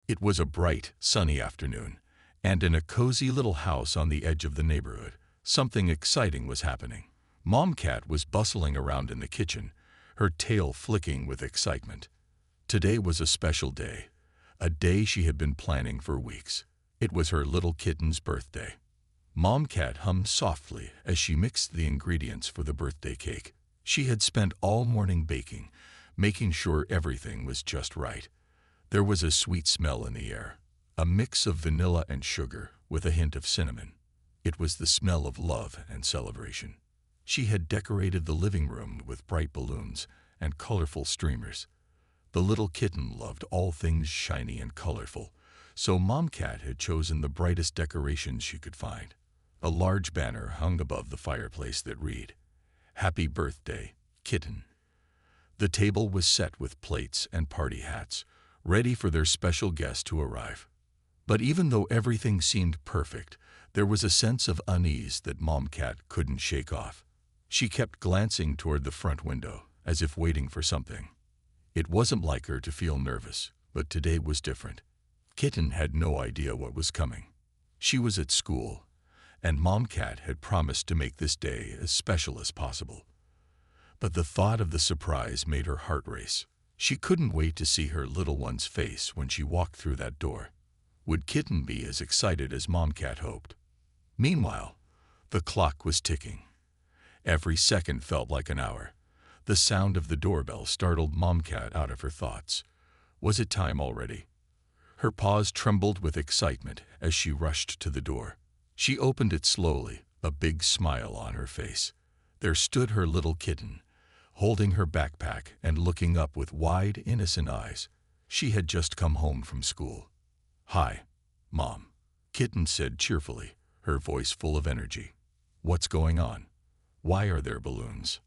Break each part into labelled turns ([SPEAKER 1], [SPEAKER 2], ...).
[SPEAKER 1] It was a bright, sunny afternoon, and in a cozy little house on the edge of the neighborhood, something exciting was happening. Mom Cat was bustling around in the kitchen, her tail flicking with excitement. Today was a special day, a day she had been planning for weeks. It was her little kitten's birthday. Mom Cat hummed softly as she mixed the ingredients for the birthday cake. She had spent all morning baking, making sure everything was just right. There was a sweet smell in the air, a mix of vanilla and sugar with a hint of cinnamon. It was the smell of love and celebration. She had decorated the living room with bright balloons and colorful streamers. The little kitten loved all things shiny and colorful, so Mom Cat had chosen the brightest decorations she could find. A large banner hung above the fireplace that read, "Happy Birthday, Kitten." The table was set with plates and party hats, ready for their special guest to arrive. But even though everything seemed perfect, there was a sense of unease that Mom Cat couldn't shake off. She kept glancing toward the front window, as if waiting for something. It wasn't like her to feel nervous, but today was different. Kitten had no idea what was coming. She was at school, and Mom Cat had promised to make this day as special as possible. But the thought of the surprise made her heart race. She couldn't wait to see her little one's face when she walked through that door. Would Kitten be as excited as Mom Cat hoped? Meanwhile, the clock was ticking. Every second felt like an hour. The sound of the doorbell startled Mom Cat out of her thoughts. Was it time already? Her paws trembled with excitement as she rushed to the door. She opened it slowly, a big smile on her face. There stood her little kitten, holding her backpack and looking up with wide, innocent eyes. She had just come home from school. "Hi, Mom," Kitten said cheerfully, her voice full of energy. "What's going on? Why are there balloons?"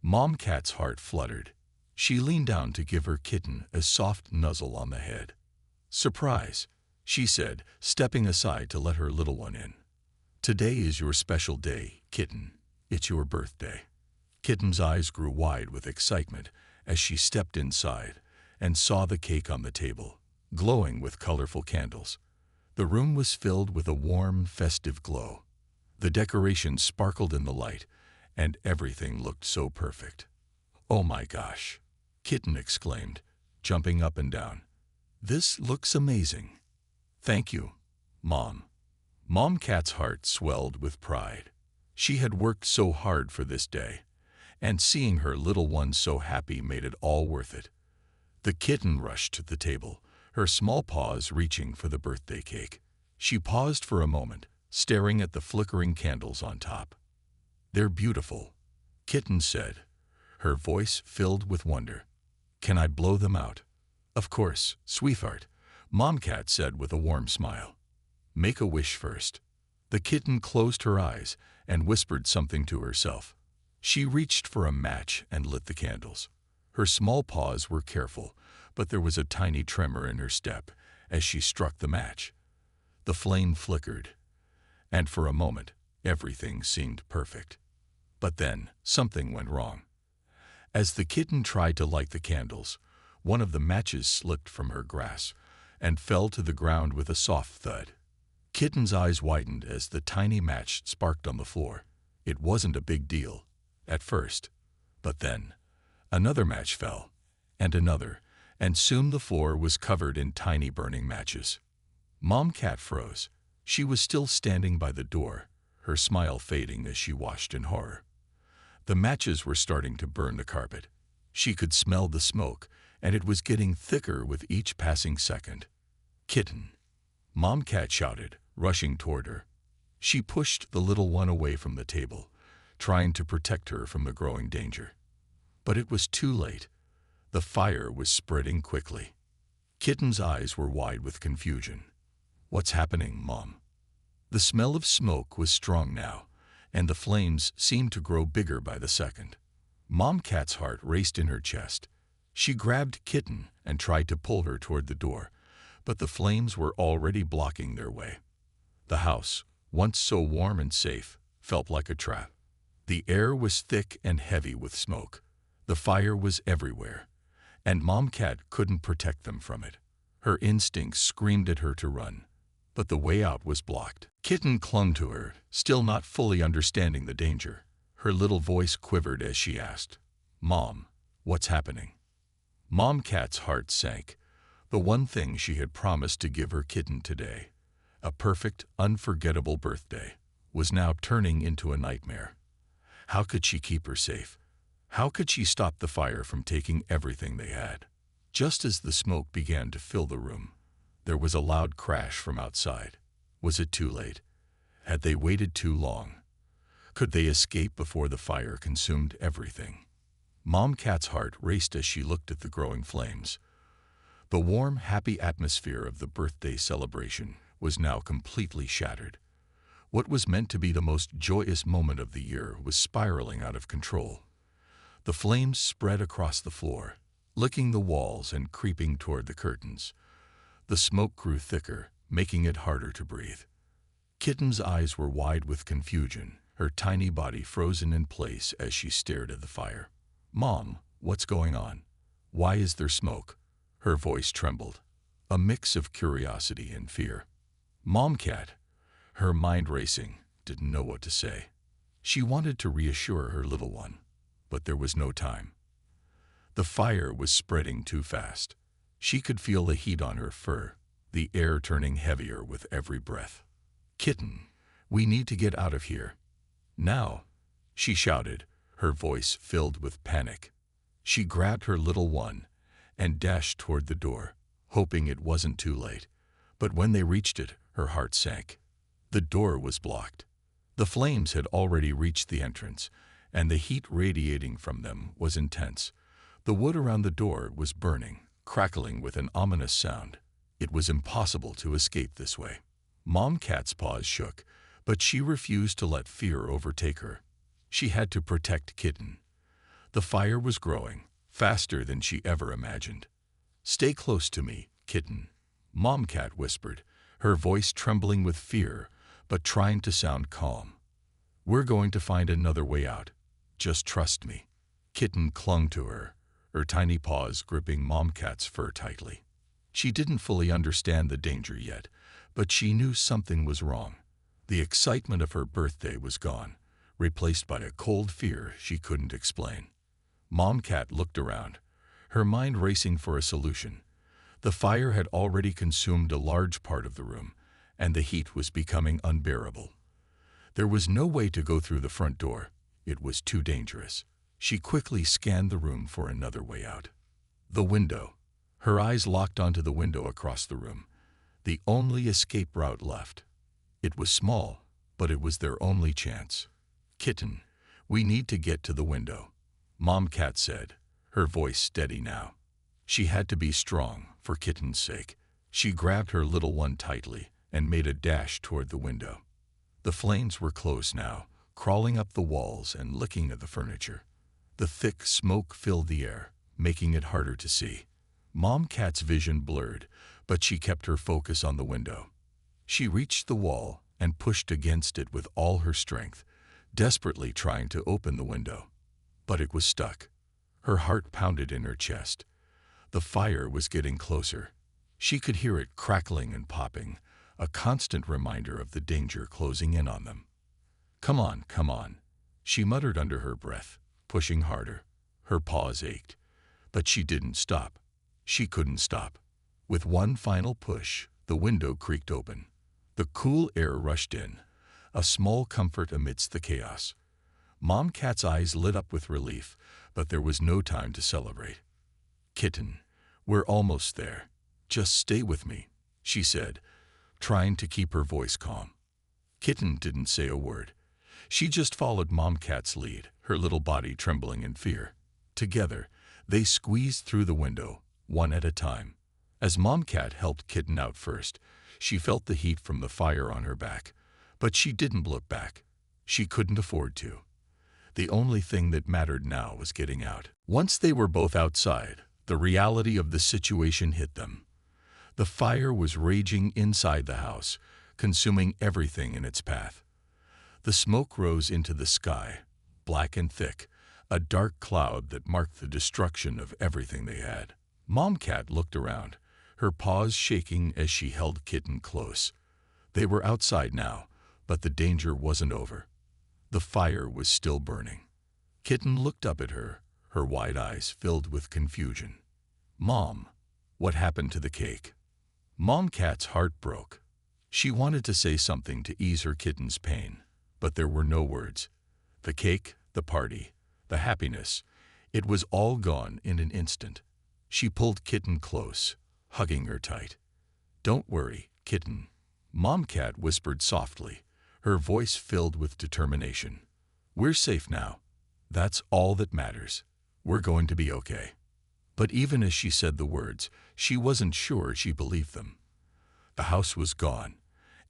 [SPEAKER 1] Mom Cat's heart fluttered. She leaned down to give her kitten a soft nuzzle on the head. "Surprise," she said, stepping aside to let her little one in. "Today is your special day, Kitten. It's your birthday." Kitten's eyes grew wide with excitement as she stepped inside and saw the cake on the table, glowing with colorful candles. The room was filled with a warm, festive glow. The decorations sparkled in the light, and everything looked so perfect. "Oh my gosh," Kitten exclaimed, jumping up and down. "This looks amazing." "Thank you, Mom." Mom Cat's heart swelled with pride. She had worked so hard for this day, and seeing her little one so happy made it all worth it. The kitten rushed to the table, her small paws reaching for the birthday cake. She paused for a moment, staring at the flickering candles on top. "They're beautiful," Kitten said, her voice filled with wonder. "Can I blow them out?" "Of course, sweetheart," Mom Cat said with a warm smile. "Make a wish first." The kitten closed her eyes and whispered something to herself. She reached for a match and lit the candles. Her small paws were careful, but there was a tiny tremor in her step as she struck the match. The flame flickered, and for a moment, everything seemed perfect. But then, something went wrong. As the kitten tried to light the candles, one of the matches slipped from her grasp and fell to the ground with a soft thud. Kitten's eyes widened as the tiny match sparked on the floor. It wasn't a big deal at first, but then another match fell, and another, and soon the floor was covered in tiny burning matches. Mom Cat froze. She was still standing by the door, her smile fading as she watched in horror. The matches were starting to burn the carpet. She could smell the smoke, and it was getting thicker with each passing second. "Kitten!" Mom Cat shouted, rushing toward her. She pushed the little one away from the table, trying to protect her from the growing danger. But it was too late. The fire was spreading quickly. Kitten's eyes were wide with confusion. "What's happening, Mom?" The smell of smoke was strong now, and the flames seemed to grow bigger by the second. Mom Cat's heart raced in her chest. She grabbed Kitten and tried to pull her toward the door, but the flames were already blocking their way. The house, once so warm and safe, felt like a trap. The air was thick and heavy with smoke. The fire was everywhere, and Mom Cat couldn't protect them from it. Her instincts screamed at her to run, but the way out was blocked. Kitten clung to her, still not fully understanding the danger. Her little voice quivered as she asked, "Mom, what's happening?" Mom Cat's heart sank. The one thing she had promised to give her kitten today, a perfect, unforgettable birthday, was now turning into a nightmare. How could she keep her safe? How could she stop the fire from taking everything they had? Just as the smoke began to fill the room, there was a loud crash from outside. Was it too late? Had they waited too long? Could they escape before the fire consumed everything? Mom Cat's heart raced as she looked at the growing flames. The warm, happy atmosphere of the birthday celebration was now completely shattered. What was meant to be the most joyous moment of the year was spiraling out of control. The flames spread across the floor, licking the walls and creeping toward the curtains. The smoke grew thicker, making it harder to breathe. Kitten's eyes were wide with confusion, her tiny body frozen in place as she stared at the fire. "Mom, what's going on? Why is there smoke?" Her voice trembled, a mix of curiosity and fear. Mom Cat, her mind racing, didn't know what to say. She wanted to reassure her little one, but there was no time. The fire was spreading too fast. She could feel the heat on her fur, the air turning heavier with every breath. "Kitten, we need to get out of here. Now," she shouted, her voice filled with panic. She grabbed her little one and dashed toward the door, hoping it wasn't too late. But when they reached it, her heart sank. The door was blocked. The flames had already reached the entrance, and the heat radiating from them was intense. The wood around the door was burning, crackling with an ominous sound. It was impossible to escape this way. Mom Cat's paws shook, but she refused to let fear overtake her. She had to protect Kitten. The fire was growing, faster than she ever imagined. "Stay close to me, Kitten," Mom Cat whispered, her voice trembling with fear, but trying to sound calm. "We're going to find another way out. Just trust me." Kitten clung to her tiny paws gripping Mom Cat's fur tightly. She didn't fully understand the danger yet, but she knew something was wrong. The excitement of her birthday was gone, replaced by a cold fear she couldn't explain. Mom Cat looked around, her mind racing for a solution. The fire had already consumed a large part of the room, and the heat was becoming unbearable. There was no way to go through the front door. It was too dangerous. She quickly scanned the room for another way out. The window. Her eyes locked onto the window across the room, the only escape route left. It was small, but it was their only chance. "Kitten, we need to get to the window," Mom Cat said, her voice steady now. She had to be strong, for Kitten's sake. She grabbed her little one tightly and made a dash toward the window. The flames were close now, crawling up the walls and licking at the furniture. The thick smoke filled the air, making it harder to see. Mom Cat's vision blurred, but she kept her focus on the window. She reached the wall and pushed against it with all her strength, desperately trying to open the window. But it was stuck. Her heart pounded in her chest. The fire was getting closer. She could hear it crackling and popping, a constant reminder of the danger closing in on them. Come on," she muttered under her breath, pushing harder. Her paws ached, but she didn't stop. She couldn't stop. With one final push, the window creaked open. The cool air rushed in, a small comfort amidst the chaos. Mom Cat's eyes lit up with relief, but there was no time to celebrate. "Kitten, we're almost there. Just stay with me," she said, trying to keep her voice calm. Kitten didn't say a word. She just followed Mom Cat's lead, her little body trembling in fear. Together, they squeezed through the window, one at a time. As Mom Cat helped Kitten out first, she felt the heat from the fire on her back, but she didn't look back. She couldn't afford to. The only thing that mattered now was getting out. Once they were both outside, the reality of the situation hit them. The fire was raging inside the house, consuming everything in its path. The smoke rose into the sky, black and thick, a dark cloud that marked the destruction of everything they had. Mom Cat looked around, her paws shaking as she held Kitten close. They were outside now, but the danger wasn't over. The fire was still burning. Kitten looked up at her, her wide eyes filled with confusion. "Mom, what happened to the cake?" Mom Cat's heart broke. She wanted to say something to ease her kitten's pain, but there were no words. The cake, the party, the happiness, it was all gone in an instant. She pulled Kitten close, hugging her tight. "Don't worry, Kitten," Mom Cat whispered softly, her voice filled with determination. "We're safe now. That's all that matters. We're going to be okay." But even as she said the words, she wasn't sure she believed them. The house was gone,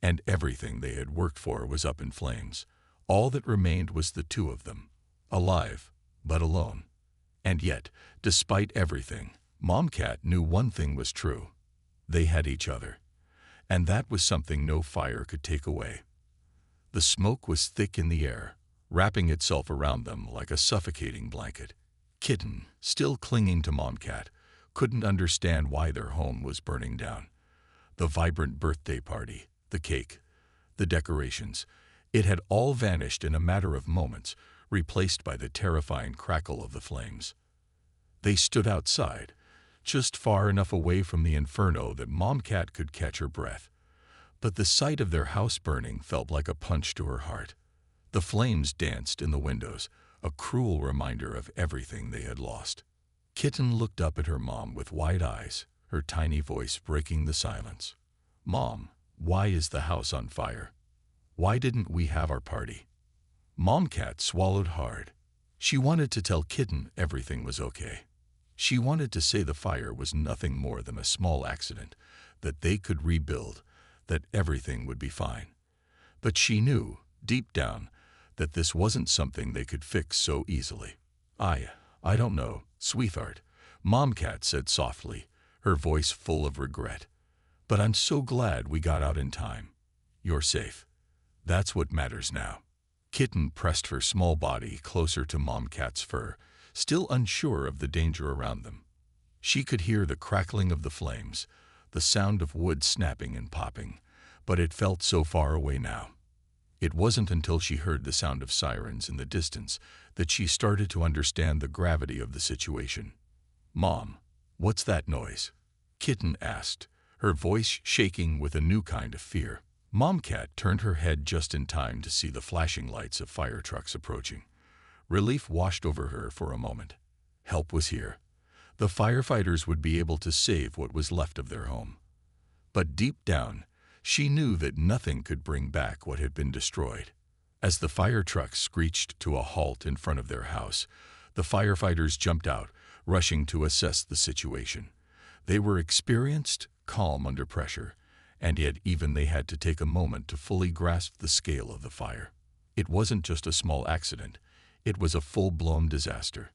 [SPEAKER 1] and everything they had worked for was up in flames. All that remained was the two of them, alive, but alone. And yet, despite everything, Mom Cat knew one thing was true. They had each other. And that was something no fire could take away. The smoke was thick in the air, wrapping itself around them like a suffocating blanket. Kitten, still clinging to Mom Cat, couldn't understand why their home was burning down. The vibrant birthday party, the cake, the decorations, it had all vanished in a matter of moments, replaced by the terrifying crackle of the flames. They stood outside, just far enough away from the inferno that Mom Cat could catch her breath. But the sight of their house burning felt like a punch to her heart. The flames danced in the windows, a cruel reminder of everything they had lost. Kitten looked up at her mom with wide eyes, her tiny voice breaking the silence. "Mom, why is the house on fire? Why didn't we have our party?" Mom Cat swallowed hard. She wanted to tell Kitten everything was okay. She wanted to say the fire was nothing more than a small accident, that they could rebuild, that everything would be fine. But she knew, deep down, that this wasn't something they could fix so easily. I don't know, sweetheart," Mom Cat said softly, her voice full of regret. "But I'm so glad we got out in time. You're safe. That's what matters now." Kitten pressed her small body closer to Mom Cat's fur, still unsure of the danger around them. She could hear the crackling of the flames, the sound of wood snapping and popping, but it felt so far away now. It wasn't until she heard the sound of sirens in the distance that she started to understand the gravity of the situation. "Mom, what's that noise?" Kitten asked, her voice shaking with a new kind of fear. Mom Cat turned her head just in time to see the flashing lights of fire trucks approaching. Relief washed over her for a moment. Help was here. The firefighters would be able to save what was left of their home. But deep down, she knew that nothing could bring back what had been destroyed. As the fire trucks screeched to a halt in front of their house, the firefighters jumped out, rushing to assess the situation. They were experienced, calm under pressure, and yet even they had to take a moment to fully grasp the scale of the fire. It wasn't just a small accident, it was a full-blown disaster.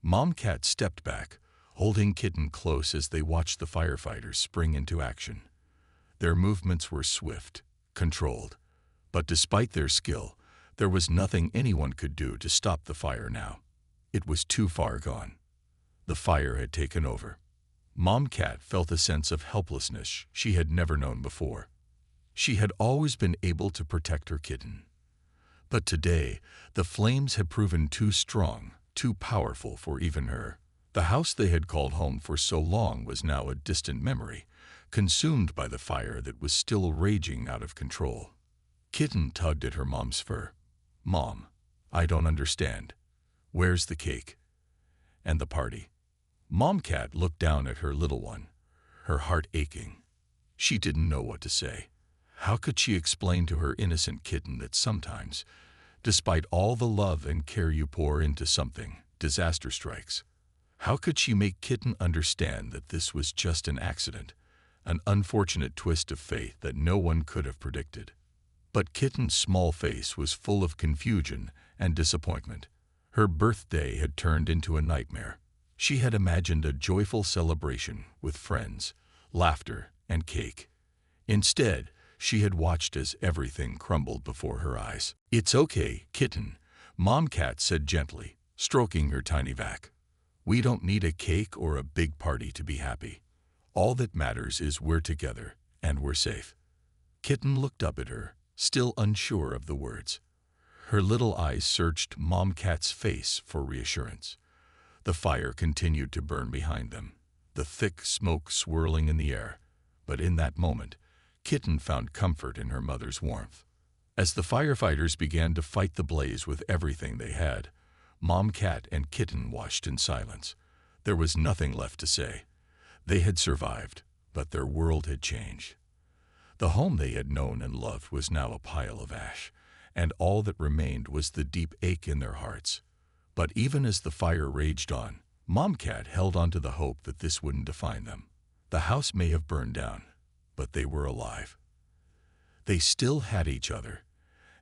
[SPEAKER 1] Mom Cat stepped back, holding Kitten close as they watched the firefighters spring into action. Their movements were swift, controlled, but despite their skill, there was nothing anyone could do to stop the fire now. It was too far gone. The fire had taken over. Mom Cat felt a sense of helplessness she had never known before. She had always been able to protect her kitten. But today, the flames had proven too strong, too powerful for even her. The house they had called home for so long was now a distant memory, consumed by the fire that was still raging out of control. Kitten tugged at her mom's fur. "Mom, I don't understand. Where's the cake? And the party?" Mom Cat looked down at her little one, her heart aching. She didn't know what to say. How could she explain to her innocent kitten that sometimes, despite all the love and care you pour into something, disaster strikes? How could she make Kitten understand that this was just an accident, an unfortunate twist of fate that no one could have predicted? But Kitten's small face was full of confusion and disappointment. Her birthday had turned into a nightmare. She had imagined a joyful celebration with friends, laughter, and cake. Instead, she had watched as everything crumbled before her eyes. "It's okay, Kitten," Mom Cat said gently, stroking her tiny back. "We don't need a cake or a big party to be happy. All that matters is we're together, and we're safe." Kitten looked up at her, still unsure of the words. Her little eyes searched Mom Cat's face for reassurance. The fire continued to burn behind them, the thick smoke swirling in the air. But in that moment, Kitten found comfort in her mother's warmth. As the firefighters began to fight the blaze with everything they had, Mom Cat and Kitten watched in silence. There was nothing left to say. They had survived, but their world had changed. The home they had known and loved was now a pile of ash, and all that remained was the deep ache in their hearts. But even as the fire raged on, Mom Cat held on to the hope that this wouldn't define them. The house may have burned down, but they were alive. They still had each other,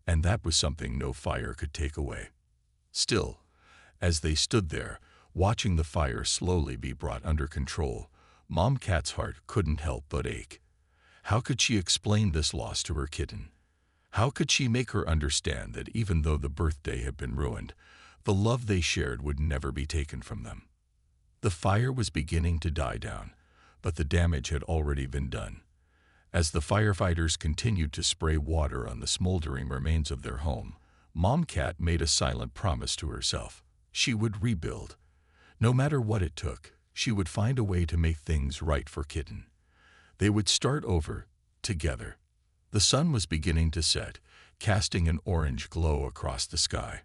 [SPEAKER 1] and that was something no fire could take away. Still, as they stood there, watching the fire slowly be brought under control, Mom Cat's heart couldn't help but ache. How could she explain this loss to her kitten? How could she make her understand that even though the birthday had been ruined, the love they shared would never be taken from them? The fire was beginning to die down, but the damage had already been done. As the firefighters continued to spray water on the smoldering remains of their home, Mom Cat made a silent promise to herself. She would rebuild. No matter what it took, she would find a way to make things right for Kitten. They would start over, together. The sun was beginning to set, casting an orange glow across the sky.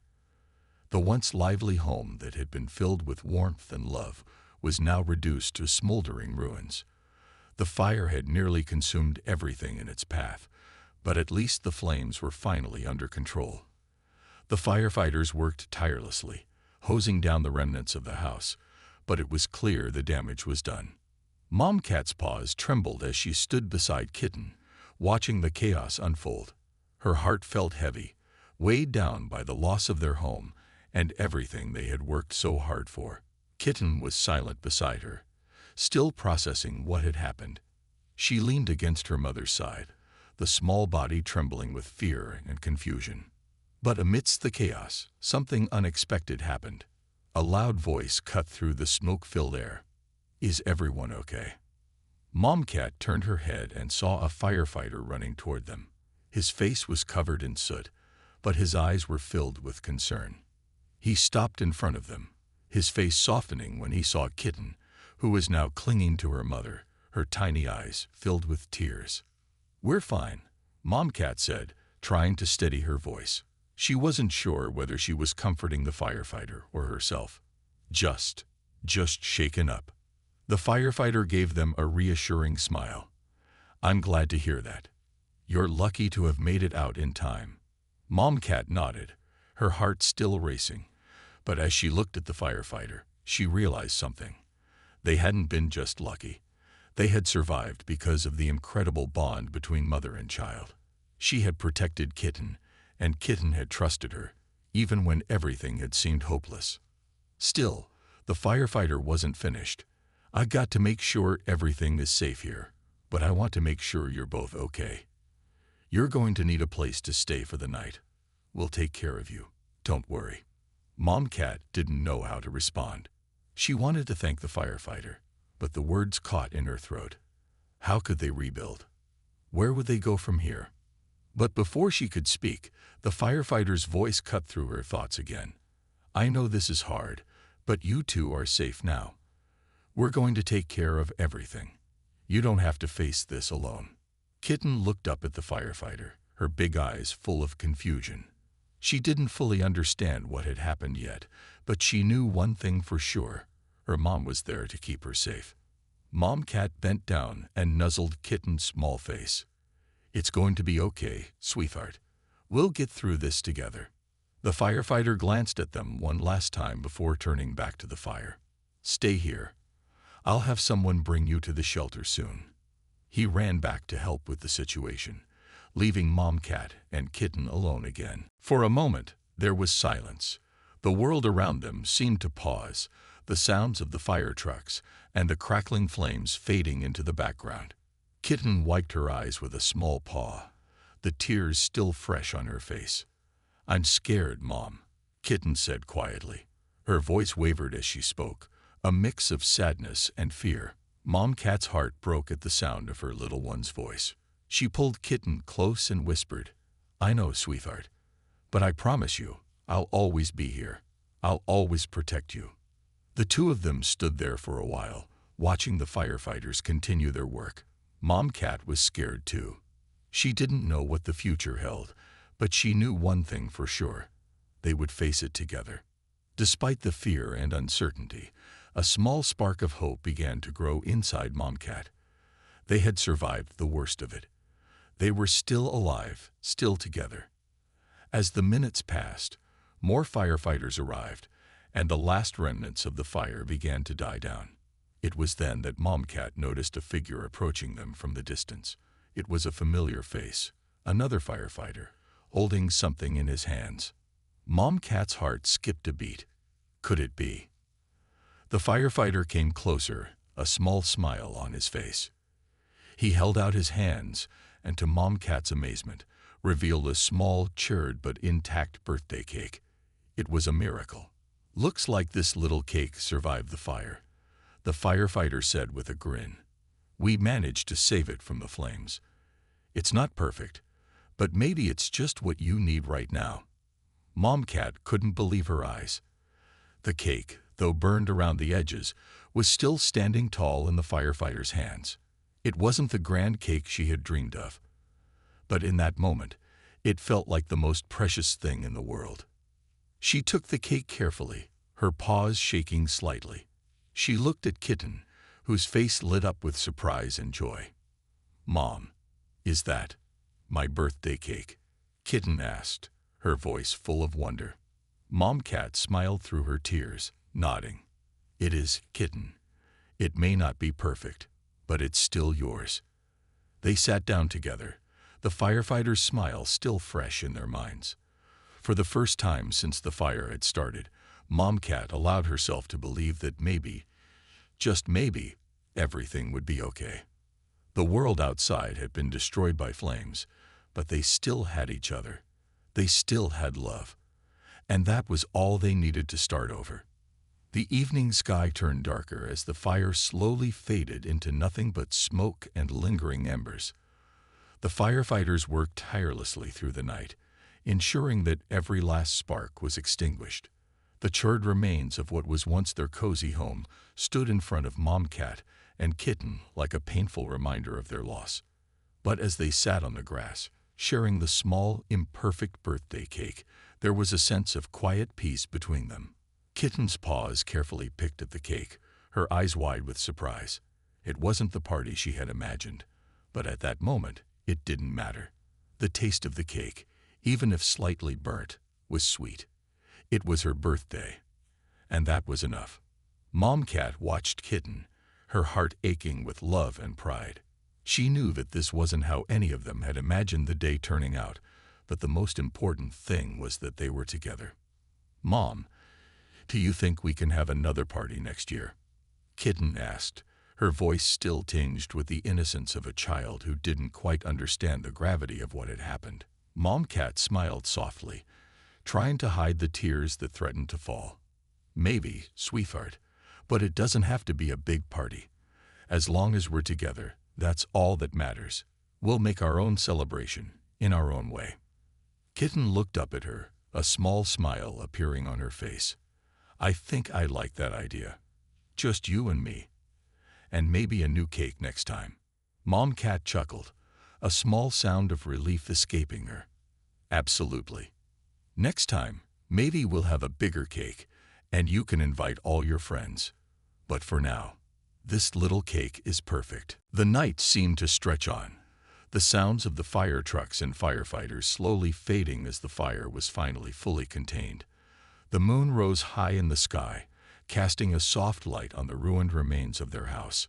[SPEAKER 1] The once lively home that had been filled with warmth and love was now reduced to smoldering ruins. The fire had nearly consumed everything in its path, but at least the flames were finally under control. The firefighters worked tirelessly, hosing down the remnants of the house, but it was clear the damage was done. Mom Cat's paws trembled as she stood beside Kitten, watching the chaos unfold. Her heart felt heavy, weighed down by the loss of their home and everything they had worked so hard for. Kitten was silent beside her, still processing what had happened. She leaned against her mother's side, the small body trembling with fear and confusion. But amidst the chaos, something unexpected happened. A loud voice cut through the smoke-filled air. "Is everyone okay?" Mom Cat turned her head and saw a firefighter running toward them. His face was covered in soot, but his eyes were filled with concern. He stopped in front of them, his face softening when he saw Kitten, who was now clinging to her mother, her tiny eyes filled with tears. "We're fine," Mom Cat said, trying to steady her voice. She wasn't sure whether she was comforting the firefighter or herself. Just shaken up. The firefighter gave them a reassuring smile. "I'm glad to hear that. You're lucky to have made it out in time." Mom Cat nodded, her heart still racing. But as she looked at the firefighter, she realized something. They hadn't been just lucky. They had survived because of the incredible bond between mother and child. She had protected Kitten, and Kitten had trusted her, even when everything had seemed hopeless. Still, the firefighter wasn't finished. "I got to make sure everything is safe here, but I want to make sure you're both okay. You're going to need a place to stay for the night. We'll take care of you. Don't worry." Mom Cat didn't know how to respond. She wanted to thank the firefighter, but the words caught in her throat. How could they rebuild? Where would they go from here? But before she could speak, the firefighter's voice cut through her thoughts again. "I know this is hard, but you two are safe now. We're going to take care of everything. You don't have to face this alone." Kitten looked up at the firefighter, her big eyes full of confusion. She didn't fully understand what had happened yet, but she knew one thing for sure. Her mom was there to keep her safe. Mom Cat bent down and nuzzled Kitten's small face. "It's going to be okay, sweetheart. We'll get through this together." The firefighter glanced at them one last time before turning back to the fire. "Stay here. I'll have someone bring you to the shelter soon." He ran back to help with the situation, leaving Mom Cat and Kitten alone again. For a moment, there was silence. The world around them seemed to pause, the sounds of the fire trucks and the crackling flames fading into the background. Kitten wiped her eyes with a small paw, the tears still fresh on her face. "I'm scared, Mom," Kitten said quietly. Her voice wavered as she spoke, a mix of sadness and fear. Mom Cat's heart broke at the sound of her little one's voice. She pulled Kitten close and whispered, "I know, sweetheart, but I promise you, I'll always be here. I'll always protect you." The two of them stood there for a while, watching the firefighters continue their work. Mom Cat was scared too. She didn't know what the future held, but she knew one thing for sure: they would face it together. Despite the fear and uncertainty, a small spark of hope began to grow inside Mom Cat. They had survived the worst of it. They were still alive, still together. As the minutes passed, more firefighters arrived, and the last remnants of the fire began to die down. It was then that Mom Cat noticed a figure approaching them from the distance. It was a familiar face, another firefighter, holding something in his hands. Mom Cat's heart skipped a beat. Could it be? The firefighter came closer, a small smile on his face. He held out his hands, and to Mom Cat's amazement, revealed a small, charred but intact birthday cake. It was a miracle. "Looks like this little cake survived the fire," the firefighter said with a grin. "We managed to save it from the flames. It's not perfect, but maybe it's just what you need right now." Mom Cat couldn't believe her eyes. The cake, though burned around the edges, was still standing tall in the firefighter's hands. It wasn't the grand cake she had dreamed of, but in that moment, it felt like the most precious thing in the world. She took the cake carefully, her paws shaking slightly. She looked at Kitten, whose face lit up with surprise and joy. "Mom, is that my birthday cake?" Kitten asked, her voice full of wonder. Mom Cat smiled through her tears, nodding. "It is, Kitten. It may not be perfect, but it's still yours." They sat down together, the firefighters' smile still fresh in their minds. For the first time since the fire had started, Mom Cat allowed herself to believe that maybe, just maybe, everything would be okay. The world outside had been destroyed by flames, but they still had each other. They still had love. And that was all they needed to start over. The evening sky turned darker as the fire slowly faded into nothing but smoke and lingering embers. The firefighters worked tirelessly through the night, ensuring that every last spark was extinguished. The charred remains of what was once their cozy home stood in front of Mom Cat and Kitten like a painful reminder of their loss. But as they sat on the grass, sharing the small, imperfect birthday cake, there was a sense of quiet peace between them. Kitten's paws carefully picked at the cake, her eyes wide with surprise. It wasn't the party she had imagined, but at that moment, it didn't matter. The taste of the cake, even if slightly burnt, was sweet. It was her birthday, and that was enough. Mom Cat watched Kitten, her heart aching with love and pride. She knew that this wasn't how any of them had imagined the day turning out, but the most important thing was that they were together. "Mom, do you think we can have another party next year?" Kitten asked, her voice still tinged with the innocence of a child who didn't quite understand the gravity of what had happened. Mom Cat smiled softly, trying to hide the tears that threatened to fall. "Maybe, sweetheart, but it doesn't have to be a big party. As long as we're together, that's all that matters. We'll make our own celebration, in our own way." Kitten looked up at her, a small smile appearing on her face. "I think I like that idea. Just you and me. And maybe a new cake next time." Mom Cat chuckled, a small sound of relief escaping her. "Absolutely. Next time, maybe we'll have a bigger cake, and you can invite all your friends. But for now, this little cake is perfect." The night seemed to stretch on, the sounds of the fire trucks and firefighters slowly fading as the fire was finally fully contained. The moon rose high in the sky, casting a soft light on the ruined remains of their house.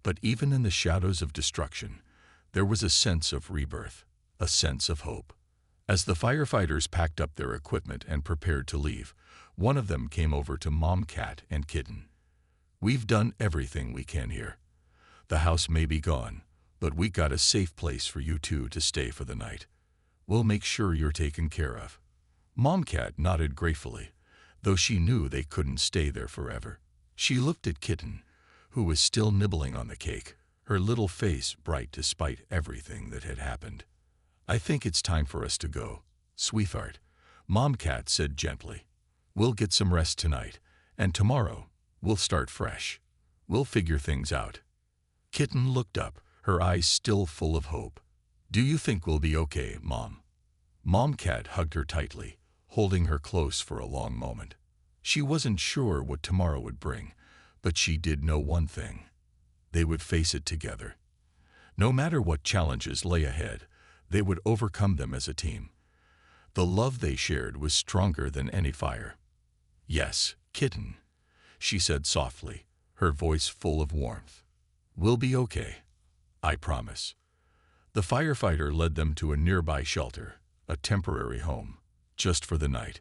[SPEAKER 1] But even in the shadows of destruction, there was a sense of rebirth, a sense of hope. As the firefighters packed up their equipment and prepared to leave, one of them came over to Mom Cat and Kitten. "We've done everything we can here. The house may be gone, but we got a safe place for you two to stay for the night. We'll make sure you're taken care of." Mom Cat nodded gratefully, though she knew they couldn't stay there forever. She looked at Kitten, who was still nibbling on the cake, her little face bright despite everything that had happened. "I think it's time for us to go, sweetheart," Mom Cat said gently. "We'll get some rest tonight, and tomorrow we'll start fresh. We'll figure things out." Kitten looked up, her eyes still full of hope. "Do you think we'll be okay, Mom?" Mom Cat hugged her tightly, holding her close for a long moment. She wasn't sure what tomorrow would bring, but she did know one thing. They would face it together. No matter what challenges lay ahead, they would overcome them as a team. The love they shared was stronger than any fire. "Yes, Kitten," she said softly, her voice full of warmth. "We'll be okay. I promise." The firefighter led them to a nearby shelter, a temporary home, just for the night.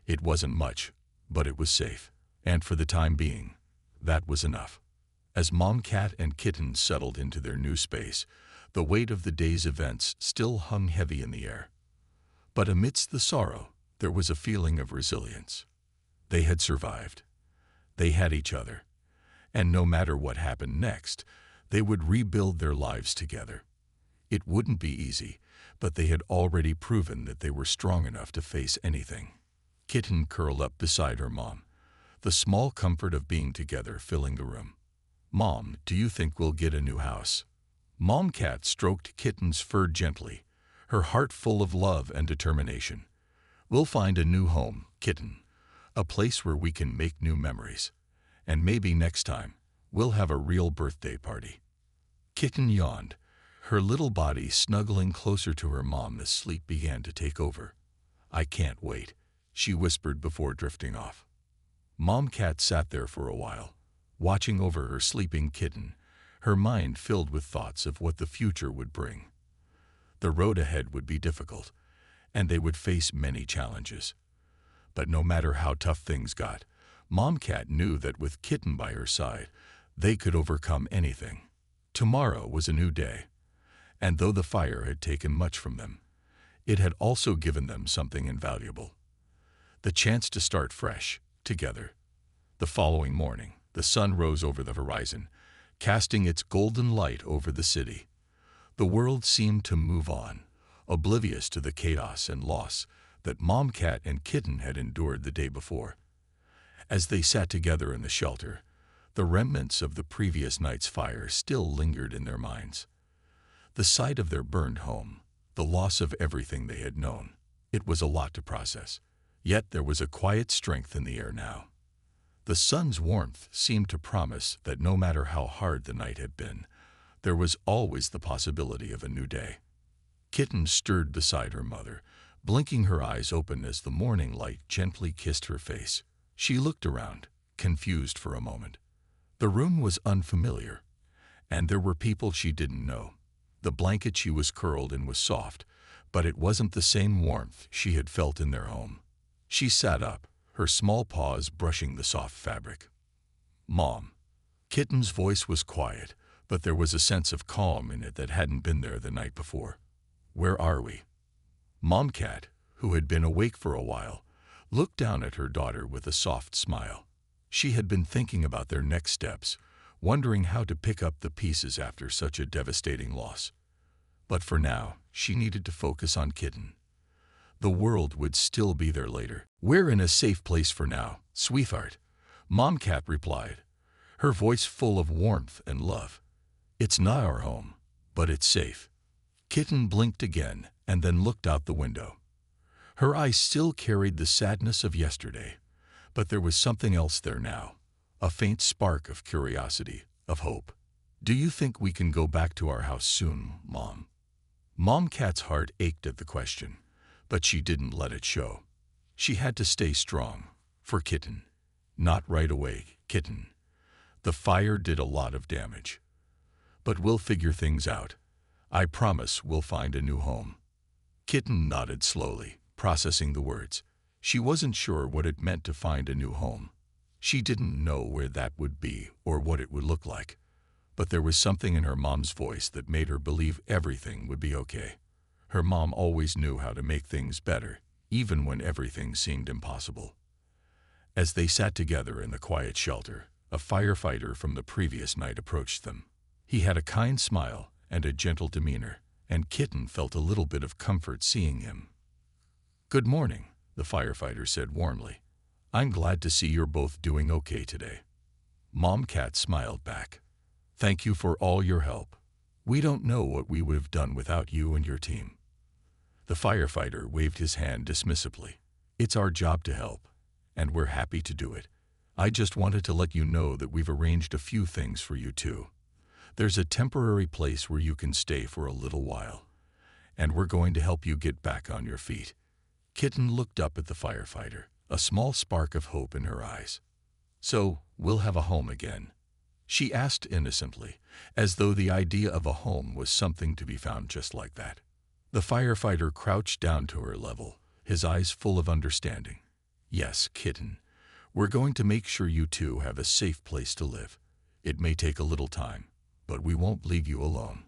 [SPEAKER 1] It wasn't much, but it was safe, and for the time being, that was enough. As Mom Cat and Kitten settled into their new space, the weight of the day's events still hung heavy in the air. But amidst the sorrow, there was a feeling of resilience. They had survived. They had each other. And no matter what happened next, they would rebuild their lives together. It wouldn't be easy, but they had already proven that they were strong enough to face anything. Kitten curled up beside her mom, the small comfort of being together filling the room. "Mom, do you think we'll get a new house?" Mom Cat stroked Kitten's fur gently, her heart full of love and determination. "We'll find a new home, Kitten, a place where we can make new memories. And maybe next time, we'll have a real birthday party." Kitten yawned, her little body snuggling closer to her mom as sleep began to take over. "I can't wait," she whispered before drifting off. Mom Cat sat there for a while, watching over her sleeping kitten, her mind filled with thoughts of what the future would bring. The road ahead would be difficult, and they would face many challenges. But no matter how tough things got, Mom Cat knew that with Kitten by her side, they could overcome anything. Tomorrow was a new day, and though the fire had taken much from them, it had also given them something invaluable: the chance to start fresh, together. The following morning, the sun rose over the horizon, casting its golden light over the city. The world seemed to move on, oblivious to the chaos and loss that Mom Cat and Kitten had endured the day before. As they sat together in the shelter, the remnants of the previous night's fire still lingered in their minds. The sight of their burned home, the loss of everything they had known, it was a lot to process. Yet there was a quiet strength in the air now. The sun's warmth seemed to promise that no matter how hard the night had been, there was always the possibility of a new day. Kitten stirred beside her mother, blinking her eyes open as the morning light gently kissed her face. She looked around, confused for a moment. The room was unfamiliar, and there were people she didn't know. The blanket she was curled in was soft, but it wasn't the same warmth she had felt in their home. She sat up, her small paws brushing the soft fabric. "Mom." Kitten's voice was quiet, but there was a sense of calm in it that hadn't been there the night before. "Where are we?" Mom Cat, who had been awake for a while, looked down at her daughter with a soft smile. She had been thinking about their next steps, wondering how to pick up the pieces after such a devastating loss. But for now, she needed to focus on Kitten. The world would still be there later. "We're in a safe place for now, sweetheart," Mom Cat replied, her voice full of warmth and love. "It's not our home, but it's safe." Kitten blinked again and then looked out the window. Her eyes still carried the sadness of yesterday, but there was something else there now, a faint spark of curiosity, of hope. "Do you think we can go back to our house soon, Mom?" Mom Cat's heart ached at the question, but she didn't let it show. She had to stay strong, for Kitten. "Not right away, Kitten. The fire did a lot of damage. But we'll figure things out. I promise we'll find a new home." Kitten nodded slowly, processing the words. She wasn't sure what it meant to find a new home. She didn't know where that would be or what it would look like. But there was something in her mom's voice that made her believe everything would be okay. Her mom always knew how to make things better, even when everything seemed impossible. As they sat together in the quiet shelter, A firefighter from the previous night approached them. He had a kind smile and a gentle demeanor, and Kitten felt a little bit of comfort seeing him. "Good morning," the firefighter said warmly. "I'm glad to see you're both doing okay today." Mom Cat smiled back. "Thank you for all your help. We don't know what we would have done without you and your team." The firefighter waved his hand dismissively. "It's our job to help, and we're happy to do it. I just wanted to let you know that we've arranged a few things for you too. There's a temporary place where you can stay for a little while, and we're going to help you get back on your feet." Kitten looked up at the firefighter, a small spark of hope in her eyes. "So, we'll have a home again?" she asked innocently, as though the idea of a home was something to be found just like that. The firefighter crouched down to her level, his eyes full of understanding. "Yes, Kitten. We're going to make sure you two have a safe place to live. It may take a little time, but we won't leave you alone."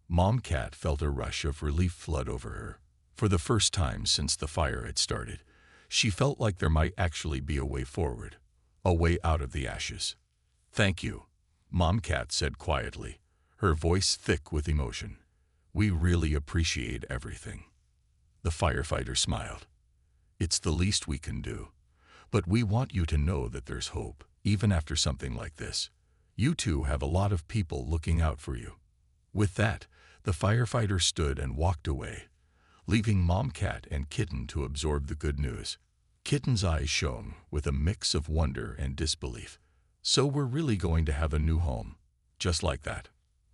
[SPEAKER 1] Mom Cat felt a rush of relief flood over her. For the first time since the fire had started, she felt like there might actually be a way forward, a way out of the ashes. "Thank you," Mom Cat said quietly, her voice thick with emotion. "We really appreciate everything." The firefighter smiled. "It's the least we can do. But we want you to know that there's hope, even after something like this. You two have a lot of people looking out for you." With that, the firefighter stood and walked away, leaving Mom Cat and Kitten to absorb the good news. Kitten's eyes shone with a mix of wonder and disbelief. "So we're really going to have a new home, just like that?"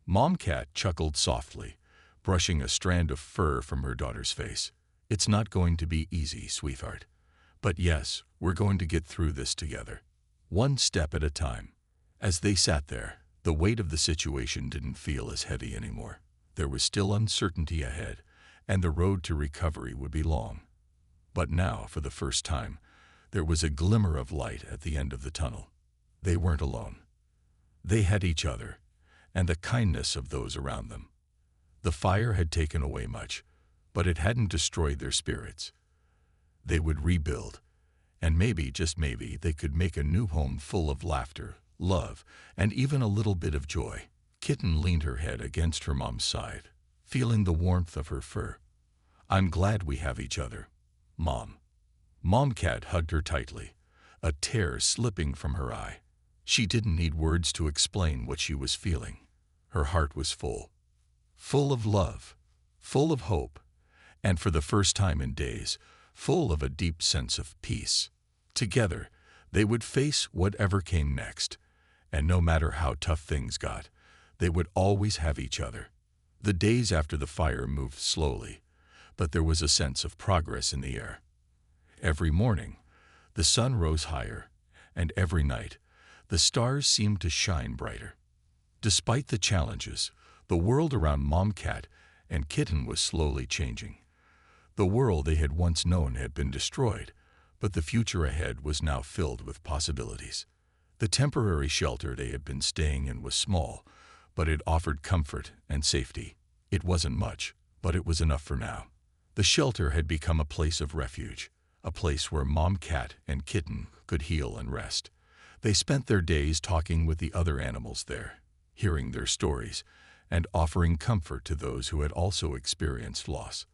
[SPEAKER 1] Mom Cat chuckled softly, brushing a strand of fur from her daughter's face. "It's not going to be easy, sweetheart. But yes, we're going to get through this together, one step at a time." As they sat there, the weight of the situation didn't feel as heavy anymore. There was still uncertainty ahead, and the road to recovery would be long. But now, for the first time, there was a glimmer of light at the end of the tunnel. They weren't alone. They had each other, and the kindness of those around them. The fire had taken away much, but it hadn't destroyed their spirits. They would rebuild, and maybe, just maybe, they could make a new home full of laughter, love, and even a little bit of joy. Kitten leaned her head against her mom's side, feeling the warmth of her fur. "I'm glad we have each other, Mom." Mom Cat hugged her tightly, a tear slipping from her eye. She didn't need words to explain what she was feeling. Her heart was full of love, full of hope, and for the first time in days, full of a deep sense of peace. Together, they would face whatever came next, and no matter how tough things got, they would always have each other. The days after the fire moved slowly, but there was a sense of progress in the air. Every morning, the sun rose higher, and every night, the stars seemed to shine brighter. Despite the challenges, the world around Mom Cat and Kitten was slowly changing. The world they had once known had been destroyed, but the future ahead was now filled with possibilities. The temporary shelter they had been staying in was small, but it offered comfort and safety. It wasn't much, but it was enough for now. The shelter had become a place of refuge, a place where Mom Cat and Kitten could heal and rest. They spent their days talking with the other animals there, hearing their stories, and offering comfort to those who had also experienced loss.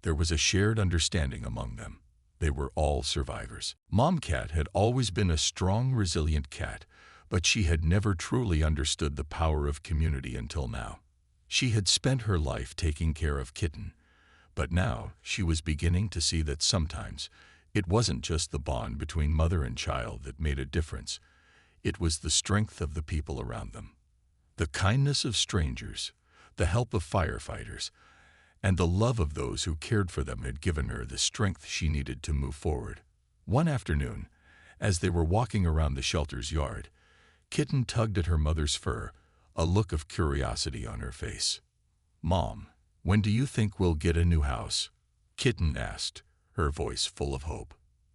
[SPEAKER 1] There was a shared understanding among them. They were all survivors. Mom Cat had always been a strong, resilient cat, but she had never truly understood the power of community until now. She had spent her life taking care of Kitten, but now she was beginning to see that sometimes it wasn't just the bond between mother and child that made a difference. It was the strength of the people around them. The kindness of strangers, the help of firefighters, and the love of those who cared for them had given her the strength she needed to move forward. One afternoon, as they were walking around the shelter's yard, Kitten tugged at her mother's fur, a look of curiosity on her face. "Mom, when do you think we'll get a new house?" Kitten asked, her voice full of hope.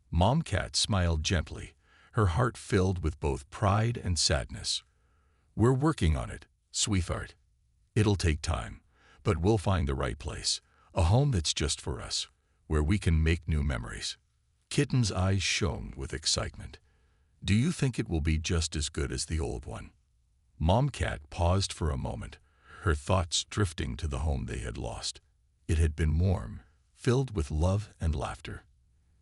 [SPEAKER 1] Mom Cat smiled gently, her heart filled with both pride and sadness. "We're working on it, sweetheart. It'll take time, but we'll find the right place, a home that's just for us, where we can make new memories." Kitten's eyes shone with excitement. Do you think it will be just as good as the old one? Mom Cat paused for a moment, her thoughts drifting to the home they had lost. It had been warm, filled with love and laughter.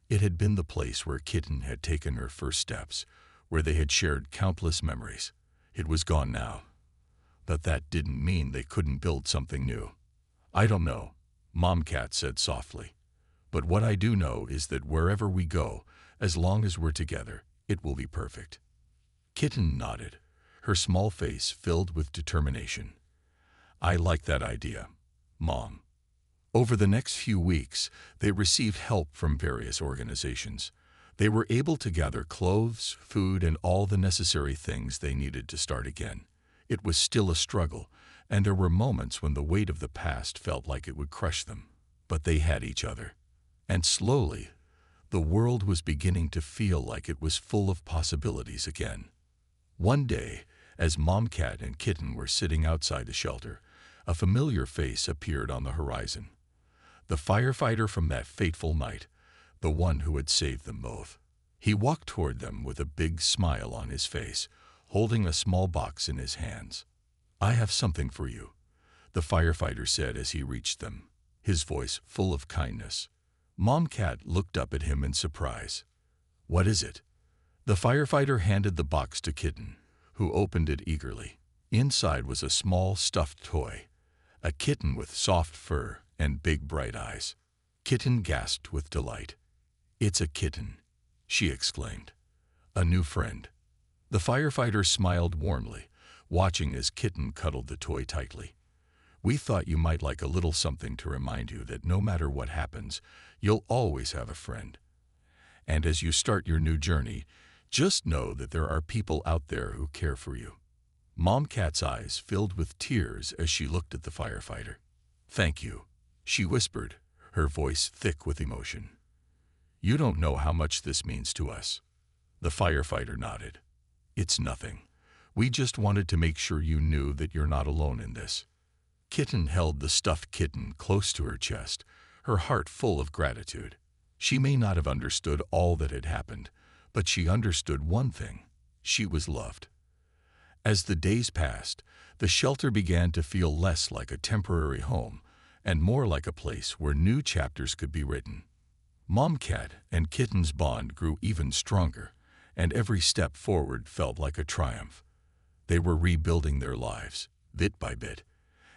[SPEAKER 1] It had been the place where Kitten had taken her first steps, where they had shared countless memories. It was gone now. But that didn't mean they couldn't build something new. I don't know, Mom Cat said softly. But what I do know is that wherever we go, as long as we're together, it will be perfect. Kitten nodded, her small face filled with determination. I like that idea, Mom. Over the next few weeks, they received help from various organizations. They were able to gather clothes, food, and all the necessary things they needed to start again. It was still a struggle, and there were moments when the weight of the past felt like it would crush them. But they had each other. And slowly, the world was beginning to feel like it was full of possibilities again. One day, as Mom Cat and Kitten were sitting outside the shelter, a familiar face appeared on the horizon. The firefighter from that fateful night, the one who had saved them both. He walked toward them with a big smile on his face, holding a small box in his hands. I have something for you, the firefighter said as he reached them, his voice full of kindness. Mom Cat looked up at him in surprise. What is it? The firefighter handed the box to Kitten, who opened it eagerly. Inside was a small stuffed toy, a kitten with soft fur and big bright eyes. Kitten gasped with delight. It's a kitten, she exclaimed. A new friend. The firefighter smiled warmly, watching as Kitten cuddled the toy tightly. We thought you might like a little something to remind you that no matter what happens, you'll always have a friend. And as you start your new journey, just know that there are people out there who care for you. Mom Cat's eyes filled with tears as she looked at the firefighter. Thank you, she whispered, her voice thick with emotion. You don't know how much this means to us. The firefighter nodded. It's nothing. We just wanted to make sure you knew that you're not alone in this. Kitten held the stuffed kitten close to her chest, her heart full of gratitude. She may not have understood all that had happened, but she understood one thing. She was loved. As the days passed, the shelter began to feel less like a temporary home and more like a place where new chapters could be written. Mom Cat and Kitten's bond grew even stronger, and every step forward felt like a triumph. They were rebuilding their lives, bit by bit,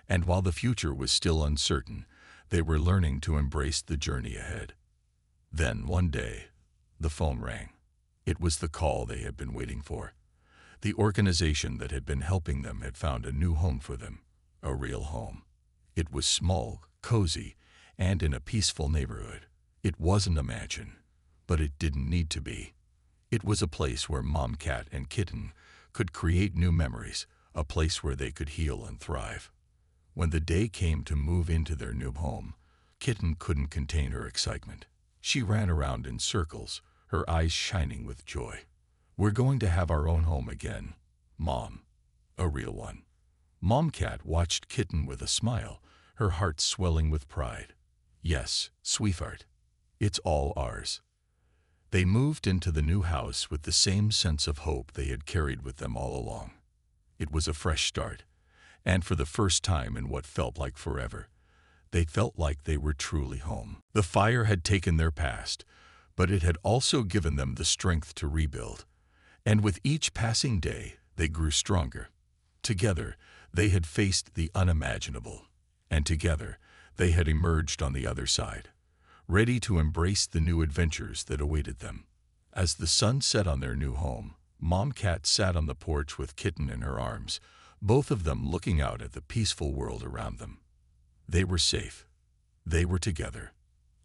[SPEAKER 1] and while the future was still uncertain, they were learning to embrace the journey ahead. Then, one day, the phone rang. It was the call they had been waiting for. The organization that had been helping them had found a new home for them, a real home. It was small, cozy, and in a peaceful neighborhood. It wasn't a mansion, but it didn't need to be. It was a place where Mom Cat and Kitten could create new memories, a place where they could heal and thrive. When the day came to move into their new home, Kitten couldn't contain her excitement. She ran around in circles, her eyes shining with joy. We're going to have our own home again, Mom. A real one. Mom Cat watched Kitten with a smile, her heart swelling with pride. Yes, sweetheart. It's all ours. They moved into the new house with the same sense of hope they had carried with them all along. It was a fresh start, and for the first time in what felt like forever, they felt like they were truly home. The fire had taken their past, but it had also given them the strength to rebuild. And with each passing day, they grew stronger. Together, they had faced the unimaginable, and together, they had emerged on the other side, ready to embrace the new adventures that awaited them. As the sun set on their new home, Mom Cat sat on the porch with Kitten in her arms, both of them looking out at the peaceful world around them. They were safe. They were together.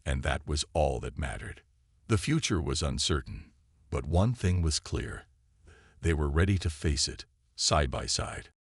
[SPEAKER 1] And that was all that mattered. The future was uncertain, but one thing was clear. They were ready to face it, side by side.